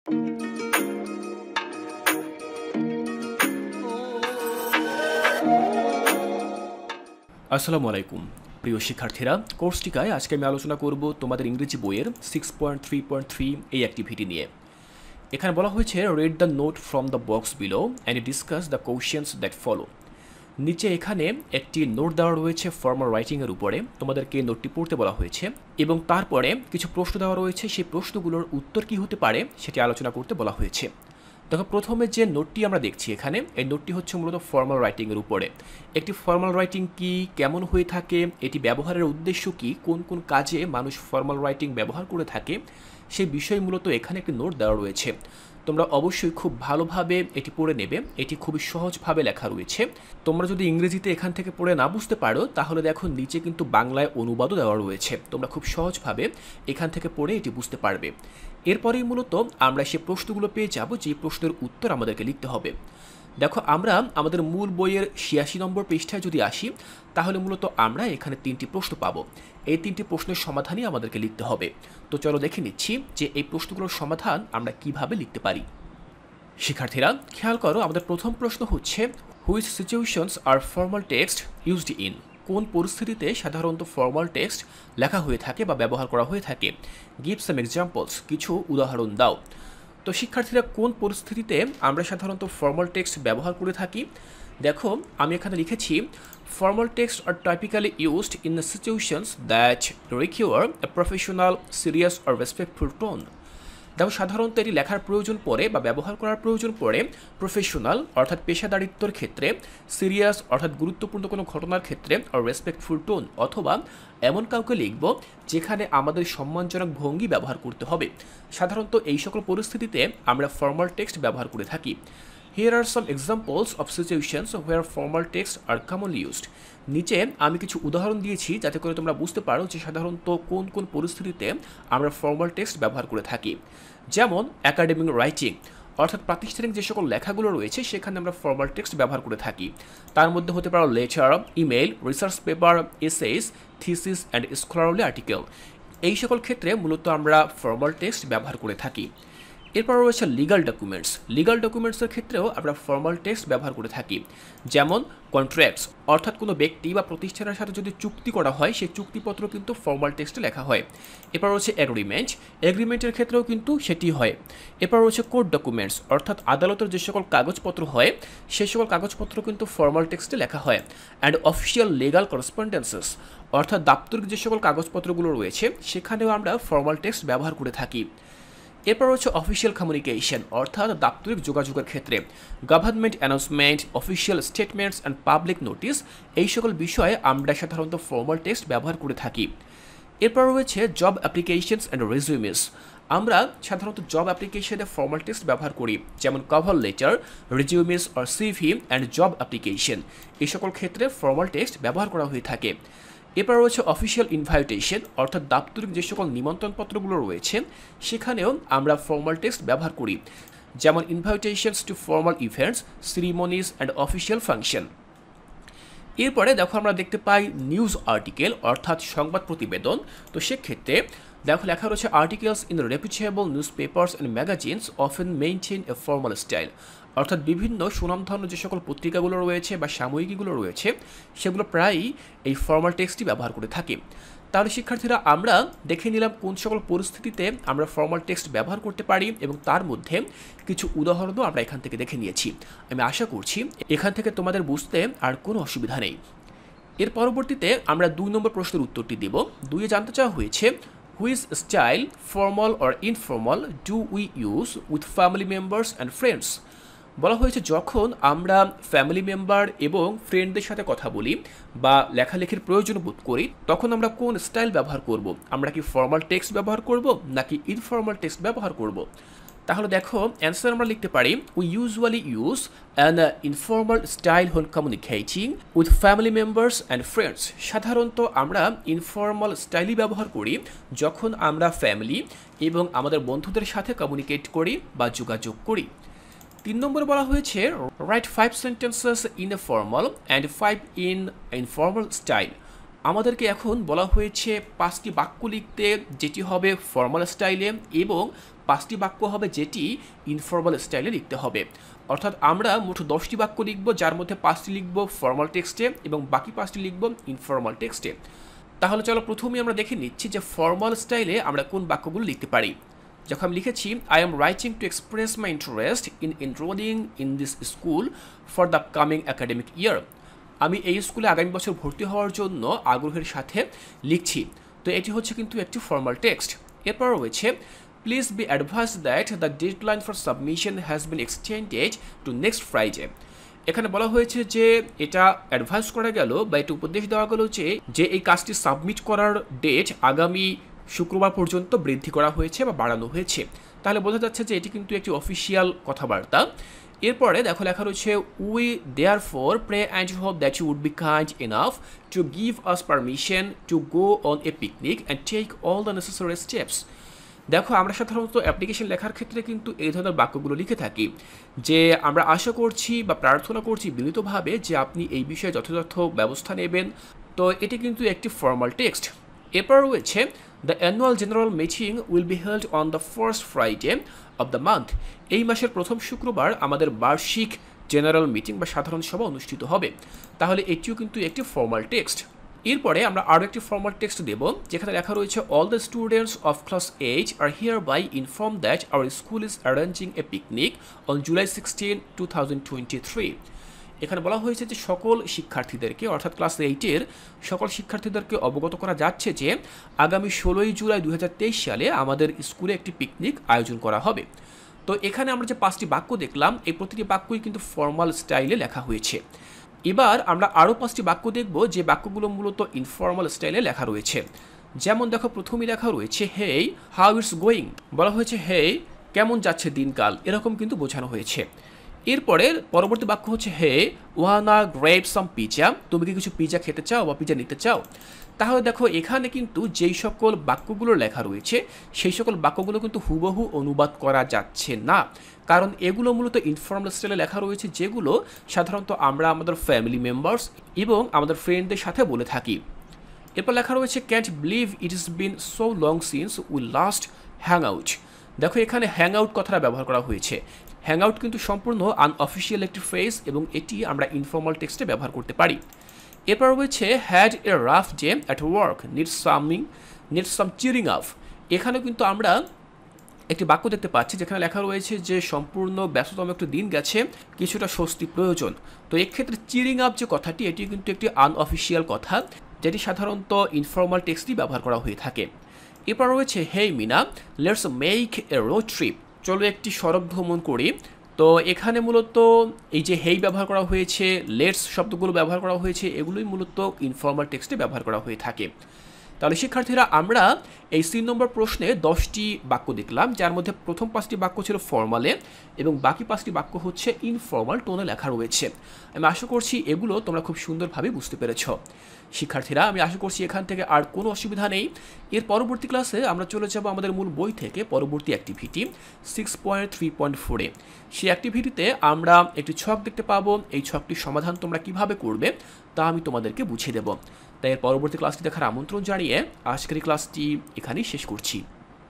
আসসালামু আলাইকুম প্রিয় শিক্ষার্থীরা, কোর্স টিকায় আজকে আমি আলোচনা করব তোমাদের ইংরেজি বইয়ের 6.3.3 এই অ্যাক্টিভিটি নিয়ে। এখানে বলা হয়েছে read the note from the box below and discuss the questions that follow. নিচে এখানে একটি নোট দেওয়া রয়েছে ফর্মাল রাইটিংয়ের উপরে, তোমাদেরকে নোটটি পড়তে বলা হয়েছে এবং তারপরে কিছু প্রশ্ন দেওয়া রয়েছে, সেই প্রশ্নগুলোর উত্তর কী হতে পারে সেটি আলোচনা করতে বলা হয়েছে। দেখো, প্রথমে যে নোটটি আমরা দেখছি এখানে, এই নোটটি হচ্ছে মূলত ফর্মাল রাইটিংয়ের উপরে। একটি ফর্মাল রাইটিং কি, কেমন হয়ে থাকে, এটি ব্যবহারের উদ্দেশ্য কি, কোন কোন কাজে মানুষ ফর্মাল রাইটিং ব্যবহার করে থাকে, সেই বিষয় মূলত এখানে একটি নোট দেওয়া রয়েছে। তোমরা অবশ্যই খুব ভালোভাবে এটি পড়ে নেবে, এটি খুবই সহজভাবে লেখা রয়েছে। তোমরা যদি ইংরেজিতে এখান থেকে পড়ে না বুঝতে পারো তাহলে দেখো নিচে কিন্তু বাংলায় অনুবাদও দেওয়া রয়েছে, তোমরা খুব সহজভাবে এখান থেকে পড়ে এটি বুঝতে পারবে। এরপরেই মূলত আমরা সে প্রশ্নগুলো পেয়ে যাব যে প্রশ্নের উত্তর আমাদেরকে লিখতে হবে। দেখো, আমরা আমাদের মূল বইয়ের 86 নম্বর পৃষ্ঠায় যদি আসি তাহলে মূলত আমরা এখানে 3টি প্রশ্ন পাবো। এই 3টি প্রশ্নের সমাধানই আমাদেরকে লিখতে হবে। তো চলো দেখে নিচ্ছি যে এই প্রশ্নগুলোর সমাধান আমরা কিভাবে লিখতে পারি। শিক্ষার্থীরা খেয়াল করো, আমাদের প্রথম প্রশ্ন হচ্ছে which situations are formal text used in. কোন পরিস্থিতিতে সাধারণত ফর্মাল টেক্সট লেখা হয়ে থাকে বা ব্যবহার করা হয়ে থাকে। গিভ সাম এক্সাম্পলস, কিছু উদাহরণ দাও। তো শিক্ষার্থীরা, কোন পরিস্থিতিতে আমরা সাধারণত ফর্মাল টেক্সট ব্যবহার করে থাকি? দেখো, আমি এখানে লিখেছি formal text are typically used in the situations that require a professional, serious আর রেসপেক্টফুল টোন। দেখো, সাধারণত এটি লেখার প্রয়োজন পড়ে বা ব্যবহার করার প্রয়োজন পড়ে প্রফেশনাল অর্থাৎ পেশাদারিত্বর ক্ষেত্রে, সিরিয়াস অর্থাৎ গুরুত্বপূর্ণ কোনো ঘটনার ক্ষেত্রে, আর রেসপেক্টফুল টোন অথবা এমন কাউকে লিখব যেখানে আমাদের সম্মানজনক ভঙ্গি ব্যবহার করতে হবে। সাধারণত এই সকল পরিস্থিতিতে আমরা ফর্মাল টেক্সট ব্যবহার করে থাকি। Here are some examples of situations where formal texts are commonly used. নিচে আমি কিছু উদাহরণ দিয়েছি যাতে করে তোমরা বুঝতে পারো যে সাধারণত কোন কোন পরিস্থিতিতে আমরা ফর্মাল টেক্সট ব্যবহার করে থাকি। যেমন একাডেমিক রাইটিং অর্থাৎ প্রাতিষ্ঠানিক যে সকল লেখাগুলো রয়েছে সেখানে আমরা ফর্মাল টেক্সট ব্যবহার করে থাকি। তার মধ্যে হতে পারে letter, email, research paper, essays, thesis and scholarly article. এই সকল ক্ষেত্রে মূলত আমরা ফর্মাল টেক্সট ব্যবহার করে থাকি। এরপর রয়েছে লিগাল ডকুমেন্টস। লিগাল ডকুমেন্টসের ক্ষেত্রেও আমরা ফর্মাল টেক্সট ব্যবহার করে থাকি। যেমন কন্ট্রাক্টস অর্থাৎ কোনো ব্যক্তি বা প্রতিষ্ঠানের সাথে যদি চুক্তি করা হয় সেই চুক্তিপত্র কিন্তু ফর্মাল টেক্সটে লেখা হয়। এরপর রয়েছে এগ্রিমেন্ট, এগ্রিমেন্টের ক্ষেত্রেও কিন্তু সেটি হয়। এরপর রয়েছে কোর্ট ডকুমেন্টস অর্থাৎ আদালতের যে সকল কাগজপত্র হয় সেই সকল কাগজপত্র কিন্তু ফর্মাল টেক্সটে লেখা হয়। অ্যান্ড অফিসিয়াল লিগাল করেসপন্ডেন্সেস অর্থাৎ দাপ্তরিক যে সকল কাগজপত্রগুলো রয়েছে সেখানেও আমরা ফর্মাল টেক্সট ব্যবহার করে থাকি। এরপর হচ্ছে অফিসিয়াল কমিউনিকেশন অর্থাৎ দাপ্তরিক যোগাযোগের ক্ষেত্রে government announcement, official statements and public notice, এই সকল বিষয়ে আমরা সাধারণত ফর্মাল টেক্সট ব্যবহার করে থাকি। এরপর রয়েছে জব অ্যাপ্লিকেশনস অ্যান্ড রেজিউমেস। আমরা সাধারণত জব অ্যাপ্লিকেশনে ফর্মাল টেক্সট ব্যবহার করি, যেমন কভার লেটার, রেজিউমেস আর সিভি অ্যান্ড জব অ্যাপ্লিকেশন। এই সকল ক্ষেত্রে ফর্মাল টেক্সট ব্যবহার করা হয়ে থাকে। এরপর রয়েছে অফিসিয়াল ইনভাইটেশন অর্থাৎ দাপ্তরিক যে সকল নিমন্ত্রণপত্রগুলো রয়েছে সেখানেও আমরা ফর্মাল টেক্সট ব্যবহার করি, যেমন invitations to formal events, ceremonies and official function. এরপরে দেখো আমরা দেখতে পাই নিউজ আর্টিকেল অর্থাৎ সংবাদ প্রতিবেদন। তো সেক্ষেত্রে দেখো লেখা রয়েছে articles in reputable newspapers and magazines often maintain a formal style অর্থাৎ বিভিন্ন সুনামধন্য যে সকল পত্রিকাগুলো রয়েছে বা সাময়িকীগুলো রয়েছে সেগুলো প্রায়ই এই ফর্মাল টেক্সটই ব্যবহার করে থাকে। তাহলে শিক্ষার্থীরা, আমরা দেখে নিলাম কোন সকল পরিস্থিতিতে আমরা ফর্মাল টেক্সট ব্যবহার করতে পারি এবং তার মধ্যে কিছু উদাহরণও আমরা এখান থেকে দেখে নিয়েছি। আমি আশা করছি এখান থেকে তোমাদের বুঝতে আর কোনো অসুবিধা নেই। এর পরবর্তীতে আমরা 2 নম্বর প্রশ্নের উত্তরটি দেব। 2-এ জানতে চাওয়া হয়েছে which style, formal or informal, do we use with family members and friends. বলা হয়েছে যখন আমরা ফ্যামিলি মেম্বার এবং ফ্রেন্ডদের সাথে কথা বলি বা লেখালেখির প্রয়োজন বোধ করি তখন আমরা কোন স্টাইল ব্যবহার করব। আমরা কি ফর্মাল টেক্সট ব্যবহার করব নাকি ইনফর্মাল টেক্সট ব্যবহার করব? তাহলে দেখো অ্যান্সার আমরা লিখতে পারি we usually use an informal style when communicating with family members and friends. সাধারণত আমরা ইনফর্মাল স্টাইলই ব্যবহার করি যখন আমরা ফ্যামিলি এবং আমাদের বন্ধুদের সাথে কমিউনিকেট করি বা যোগাযোগ করি। 3 নম্বরে বলা হয়েছে right 5 sentences in a formal and 5 in informal style. আমাদেরকে এখন বলা হয়েছে 5টি বাক্য লিখতে যেটি হবে ফর্মাল স্টাইলে এবং 5টি বাক্য হবে যেটি ইনফর্মাল স্টাইলে লিখতে হবে। অর্থাৎ আমরা মোট 10টি বাক্য লিখব, যার মধ্যে 5টি লিখব ফর্মাল টেক্সটে এবং বাকি 5টি লিখব ইনফর্মাল টেক্সটে। তাহলে চলো প্রথমেই আমরা দেখে নিচ্ছি যে ফর্মাল স্টাইলে আমরা কোন বাক্যগুলো লিখতে পারি। যখন আমি লিখেছি I am writing to express my interest in এনরোলিং in this school for the coming academic year, আমি এই স্কুলে আগামী বছর ভর্তি হওয়ার জন্য আগ্রহের সাথে লিখছি। তো এটি হচ্ছে কিন্তু একটি ফর্মাল টেক্সট। এরপর রয়েছে please be advice that the deadline for submission has been extended two next Friday. এখানে বলা হয়েছে যে এটা অ্যাডভাইস করা গেল বা এটা উপদেশ দেওয়া গেল যে এই কাজটি সাবমিট করার ডেট আগামী শুক্রবার পর্যন্ত বৃদ্ধি করা হয়েছে বা বাড়ানো হয়েছে। তাহলে বোঝা যাচ্ছে যে এটি কিন্তু একটি অফিসিয়াল কথাবার্তা। এরপরে দেখো লেখা রয়েছে we therefore pray and hope that you would be kind enough to give us permission to go on a picnic and take all the necessary steps. দেখো আমরা সাধারণত অ্যাপ্লিকেশন লেখার ক্ষেত্রে কিন্তু এই ধরনের বাক্যগুলো লিখে থাকি যে আমরা আশা করছি বা প্রার্থনা করছি বিনীতভাবে যে আপনি এই বিষয়ে যথাযথ ব্যবস্থা নেবেন। তো এটি কিন্তু একটি ফর্মাল টেক্সট। এরপর রয়েছে the annual general meeting will be held on the first Friday of the month. এই মাসের প্রথম শুক্রবার আমাদের বার্ষিক জেনারেল মিটিং বা সাধারণ সভা অনুষ্ঠিত হবে। তাহলে এটিও কিন্তু একটি ফর্মাল টেক্সট। এরপরে আমরা আরও একটি ফর্মাল টেক্সট দেব যেখানে লেখা রয়েছে all the students of class 8 are here by inform that our school is arranging a picnic on July 16, 2023। এখানে বলা হয়েছে যে সকল শিক্ষার্থীদেরকে অর্থাৎ ক্লাস 8-এর সকল শিক্ষার্থীদেরকে অবগত করা যাচ্ছে যে আগামী 16 জুলাই 2023 সালে আমাদের স্কুলে একটি পিকনিক আয়োজন করা হবে। তো এখানে আমরা যে 5টি বাক্য দেখলাম এই প্রতিটি বাক্যই কিন্তু ফর্মাল স্টাইলে লেখা হয়েছে। এবার আমরা আরও 5টি বাক্য দেখব যে বাক্যগুলো মূলত ইনফর্মাল স্টাইলে লেখা রয়েছে। যেমন দেখো প্রথমেই লেখা রয়েছে হেই হাউ ইটস গোয়িং, বলা হয়েছে হেই কেমন যাচ্ছে দিনকাল, এরকম কিন্তু বোঝানো হয়েছে। এরপরে পরবর্তী বাক্য হচ্ছে হে ওয়ানা গ্রেভ সাম পিজা, তুমি কি কিছু পিজা খেতে চাও বা পিজা নিতে চাও। তাহলে দেখো এখানে কিন্তু যেই সকল বাক্যগুলো লেখা রয়েছে সেই সকল বাক্যগুলো কিন্তু হুবহু অনুবাদ করা যাচ্ছে না, কারণ এগুলো মূলত ইনফর্মাল স্টাইলে লেখা রয়েছে যেগুলো সাধারণত আমরা আমাদের ফ্যামিলি মেম্বার্স এবং আমাদের ফ্রেন্ডদের সাথে বলে থাকি। এরপর লেখা রয়েছে can't believe it is bin so long since we last hang out. দেখো এখানে হ্যাং আউট কথাটা ব্যবহার করা হয়েছে। হ্যাং আউট কিন্তু সম্পূর্ণ আনঅফিসিয়াল একটি ফ্রেজ এবং এটি আমরা ইনফর্মাল টেক্সটে ব্যবহার করতে পারি। এরপর রয়েছে had a rough day at work needs some cheering up. এখানেও কিন্তু আমরা একটি বাক্য দেখতে পাচ্ছি যেখানে লেখা রয়েছে যে সম্পূর্ণ ব্যস্ততম একটি দিন গেছে, কিছুটা স্বস্তি প্রয়োজন। তো এক্ষেত্রে চিয়ারিং আপ যে কথাটি এটি কিন্তু একটি আনঅফিসিয়াল কথা যেটি সাধারণত ইনফর্মাল টেক্সটই ব্যবহার করা হয়ে থাকে। এরপর রয়েছে hey Meena let's make a road trip, চলো একটি সড়ক ভ্রমণ করি। তো এখানে মূলত এই যে হেই ব্যবহার করা হয়েছে, লেটস শব্দগুলো ব্যবহার করা হয়েছে, এগুলোই মূলত ইনফর্মাল টেক্সটে ব্যবহার করা হয়ে থাকে। তাহলে শিক্ষার্থীরা আমরা এই 3 নম্বর প্রশ্নে 10টি বাক্য দেখলাম, যার মধ্যে প্রথম 5টি বাক্য ছিল ফর্মালে এবং বাকি 5টি বাক্য হচ্ছে ইনফর্মাল টোনে লেখা রয়েছে। আমি আশা করছি এগুলো তোমরা খুব সুন্দরভাবে বুঝতে পেরেছ। শিক্ষার্থীরা আমি আশা করছি এখান থেকে আর কোনো অসুবিধা নেই। এর পরবর্তী ক্লাসে আমরা চলে যাব আমাদের মূল বই থেকে পরবর্তী অ্যাক্টিভিটি 6.3.4-এ। সেই অ্যাক্টিভিটিতে আমরা একটি ছক দেখতে পাবো, এই ছকটির সমাধান তোমরা কিভাবে করবে তা আমি তোমাদেরকে বুঝিয়ে দেব। তাই এর পরবর্তী ক্লাসটি দেখার আমন্ত্রণ জানিয়ে আজকের ক্লাসটি এখানেই শেষ করছি।